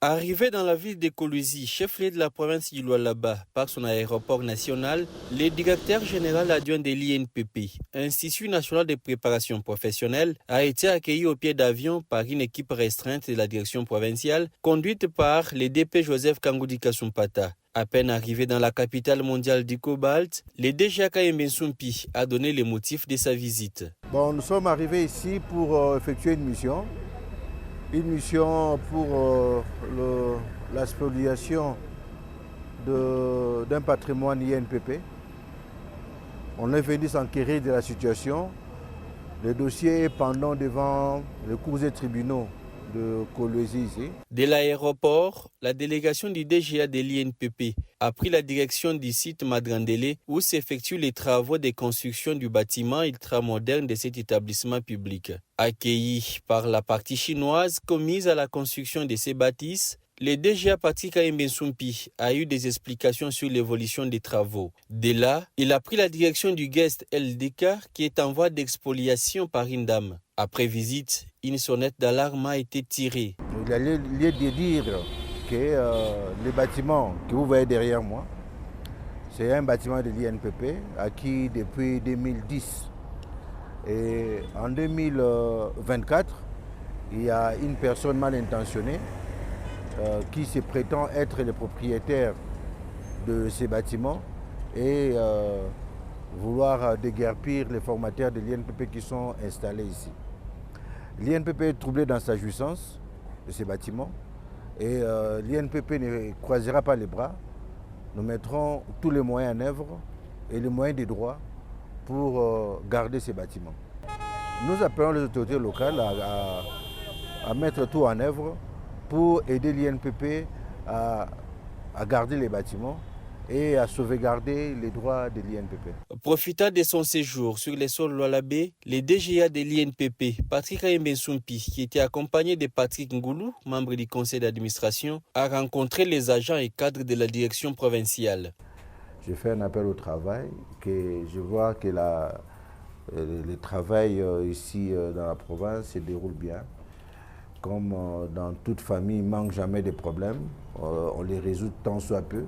Arrivé dans la ville de Kolwezi, chef-lieu de la province du Lualaba, par son aéroport national, le directeur général adjoint de l'INPP, Institut national de préparation professionnelle, a été accueilli au pied d'avion par une équipe restreinte de la direction provinciale, conduite par le DP Joseph Kangoudi Kassompata. À peine arrivé dans la capitale mondiale du cobalt, le DG Kayembe Nsumpi a donné les motifs de sa visite. Nous sommes arrivés ici pour effectuer une mission pour la spoliation d'un patrimoine INPP. On est venu s'enquérir de la situation. Le dossier est pendant devant les cours et tribunaux de Kolwezi ici. De l'aéroport, la délégation du DGA de l'INPP a pris la direction du site Madrandele où s'effectuent les travaux de construction du bâtiment ultramoderne de cet établissement public. Accueilli par la partie chinoise commise à la construction de ces bâtisses, le DGA Patrick Kayembe Nsumpi a eu des explications sur l'évolution des travaux. Dès là, il a pris la direction du guest LDK qui est en voie d'expoliation par une dame. Après visite, une sonnette d'alarme a été tirée. Il a lieu de dire que le bâtiment que vous voyez derrière moi, c'est un bâtiment de l'INPP acquis depuis 2010. Et en 2024, il y a une personne mal intentionnée qui se prétend être le propriétaire de ces bâtiments et vouloir déguerpir les formataires de l'INPP qui sont installés ici. L'INPP est troublé dans sa jouissance de ces bâtiments et l'INPP ne croisera pas les bras. Nous mettrons tous les moyens en œuvre et les moyens des droits pour garder ces bâtiments. Nous appelons les autorités locales à mettre tout en œuvre pour aider l'INPP à garder les bâtiments et à sauvegarder les droits de l'INPP. Profitant de son séjour sur les sols Lualabé, le DGA de l'INPP, Patrick Kayembe Nsumpi, qui était accompagné de Patrick Ngoulou, membre du conseil d'administration, a rencontré les agents et cadres de la direction provinciale. J'ai fait un appel au travail, que je vois que le travail ici dans la province se déroule bien. Comme dans toute famille, il ne manque jamais de problèmes. On les résout tant soit peu.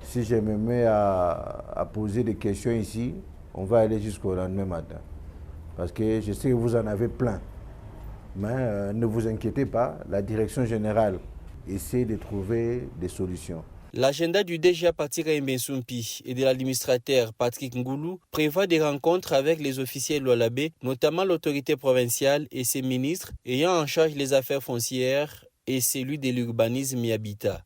Si je me mets à poser des questions ici, on va aller jusqu'au lendemain matin. Parce que je sais que vous en avez plein. Mais ne vous inquiétez pas, la direction générale essaie de trouver des solutions. L'agenda du DGA Patrick Kayembe Nsumpi et de l'administrateur Patrick Ngoulou prévoit des rencontres avec les officiers Lualabé, notamment l'autorité provinciale et ses ministres ayant en charge les affaires foncières et celui de l'urbanisme et habitat.